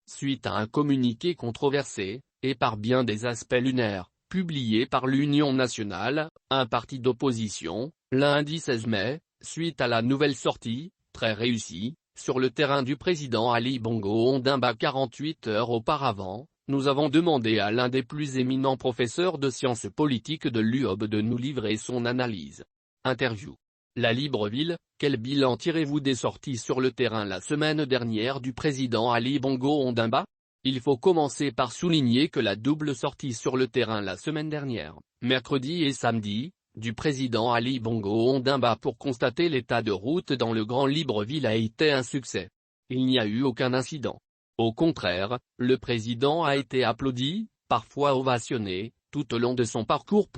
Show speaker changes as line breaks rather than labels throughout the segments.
suite à un communiqué controversé, et par bien des aspects lunaires, publié par l'Union nationale, un parti d'opposition, lundi 16 mai, suite à la nouvelle sortie, très réussie, sur le terrain du président Ali Bongo Ondimba 48 heures auparavant. Nous avons demandé à l'un des plus éminents professeurs de sciences politiques de l'UOB de nous livrer son analyse. Interview. La Libreville, quel bilan tirez-vous des sorties sur le terrain la semaine dernière du président Ali Bongo Ondimba? Il faut commencer par souligner que la double sortie sur le terrain la semaine dernière, mercredi et samedi, du président Ali Bongo Ondimba pour constater l'état de route dans le Grand Libreville a été un succès. Il n'y a eu aucun incident. Au contraire, le président a été applaudi, parfois ovationné, tout au long de son parcours.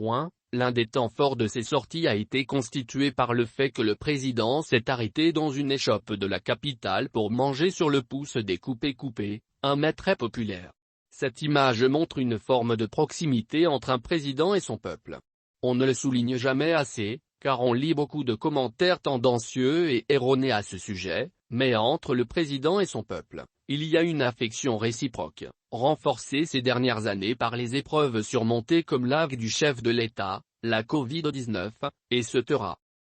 L'un des temps forts de ces sorties a été constitué par le fait que le président s'est arrêté dans une échoppe de la capitale pour manger sur le pouce des coupés, un mets très populaire. Cette image montre une forme de proximité entre un président et son peuple. On ne le souligne jamais assez, car on lit beaucoup de commentaires tendancieux et erronés à ce sujet, mais entre le président et son peuple, il y a une affection réciproque, renforcée ces dernières années par les épreuves surmontées comme l'AG du chef de l'État, la Covid-19, etc.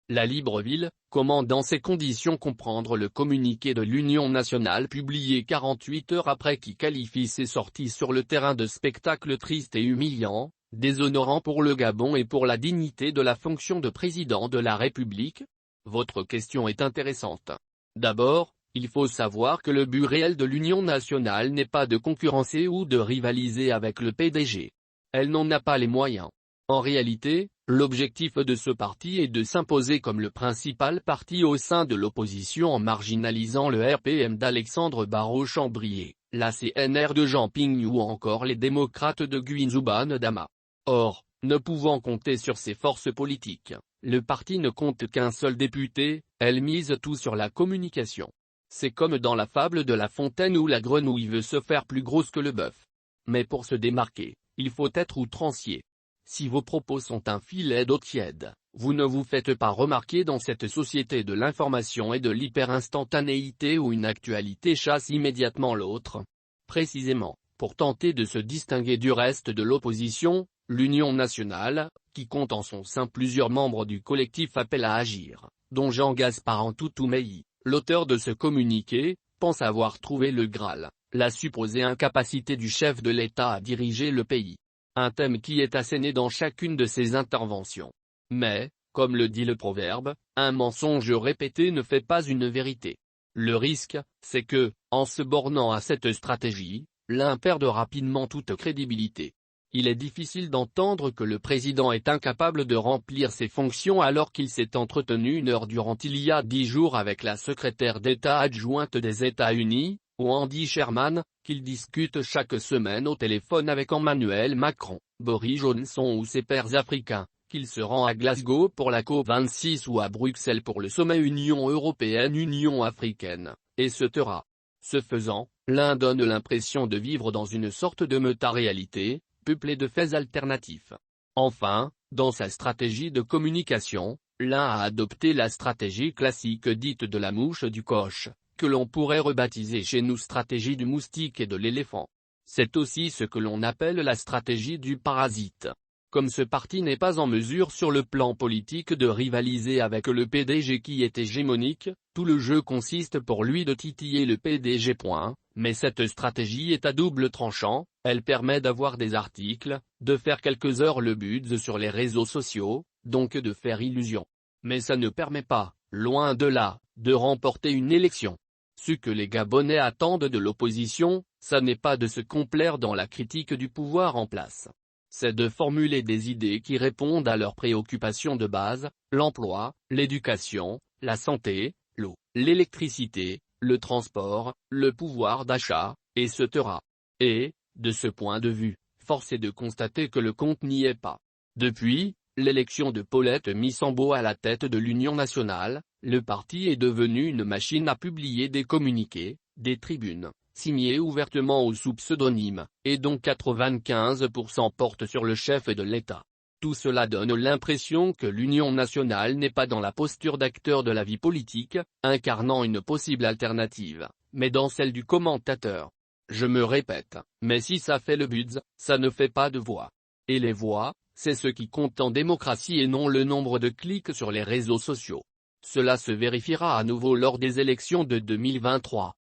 La Libreville, comment dans ces conditions comprendre le communiqué de l'Union nationale publié 48 heures après qui qualifie ses sorties sur le terrain de spectacle triste et humiliant, déshonorant pour le Gabon et pour la dignité de la fonction de président de la République? Votre question est intéressante. D'abord, il faut savoir que le but réel de l'Union nationale n'est pas de concurrencer ou de rivaliser avec le PDG. Elle n'en a pas les moyens. En réalité, l'objectif de ce parti est de s'imposer comme le principal parti au sein de l'opposition en marginalisant le RPM d'Alexandre Barrot-Chambrier, la CNR de Jean Ping ou encore les démocrates de Guinzouban Dama. Or, ne pouvant compter sur ses forces politiques, le parti ne compte qu'un seul député, elle mise tout sur la communication. C'est comme dans la fable de La Fontaine où la grenouille veut se faire plus grosse que le bœuf. Mais pour se démarquer, il faut être outrancier. Si vos propos sont un filet d'eau tiède, vous ne vous faites pas remarquer dans cette société de l'information et de l'hyper-instantanéité où une actualité chasse immédiatement l'autre. Précisément, pour tenter de se distinguer du reste de l'opposition, l'Union nationale, qui compte en son sein plusieurs membres du collectif Appel à agir, dont Jean-Gaspard Ntoutoumei, l'auteur de ce communiqué, pense avoir trouvé le Graal, la supposée incapacité du chef de l'État à diriger le pays. Un thème qui est asséné dans chacune de ses interventions. Mais, comme le dit le proverbe, un mensonge répété ne fait pas une vérité. Le risque, c'est que, en se bornant à cette stratégie, l'un perde rapidement toute crédibilité. Il est difficile d'entendre que le président est incapable de remplir ses fonctions alors qu'il s'est entretenu 1 heure durant il y a 10 jours avec la secrétaire d'État adjointe des États-Unis, Wendy Sherman, qu'il discute chaque semaine au téléphone avec Emmanuel Macron, Boris Johnson ou ses pairs africains, qu'il se rend à Glasgow pour la COP26 ou à Bruxelles pour le sommet Union européenne-Union africaine, etc. Ce faisant, l'un donne l'impression de vivre dans une sorte de méta-réalité, peuplée de faits alternatifs. Enfin, dans sa stratégie de communication, l'un a adopté la stratégie classique dite de la mouche du coche, que l'on pourrait rebaptiser chez nous stratégie du moustique et de l'éléphant. C'est aussi ce que l'on appelle la stratégie du parasite. Comme ce parti n'est pas en mesure sur le plan politique de rivaliser avec le PDG qui est hégémonique, tout le jeu consiste pour lui de titiller le PDG. Mais cette stratégie est à double tranchant, elle permet d'avoir des articles, de faire quelques heures le buzz sur les réseaux sociaux, donc de faire illusion. Mais ça ne permet pas, loin de là, de remporter une élection. Ce que les Gabonais attendent de l'opposition, ça n'est pas de se complaire dans la critique du pouvoir en place. C'est de formuler des idées qui répondent à leurs préoccupations de base, l'emploi, l'éducation, la santé, l'eau, l'électricité, le transport, le pouvoir d'achat, etc. Et, de ce point de vue, force est de constater que le compte n'y est pas. Depuis l'élection de Paulette Missambo à la tête de l'Union nationale, le parti est devenu une machine à publier des communiqués, des tribunes, signés ouvertement ou sous pseudonyme, et dont 95% portent sur le chef de l'État. Tout cela donne l'impression que l'Union nationale n'est pas dans la posture d'acteur de la vie politique, incarnant une possible alternative, mais dans celle du commentateur. Je me répète, mais si ça fait le buzz, ça ne fait pas de voix. Et les voix, c'est ce qui compte en démocratie et non le nombre de clics sur les réseaux sociaux. Cela se vérifiera à nouveau lors des élections de 2023.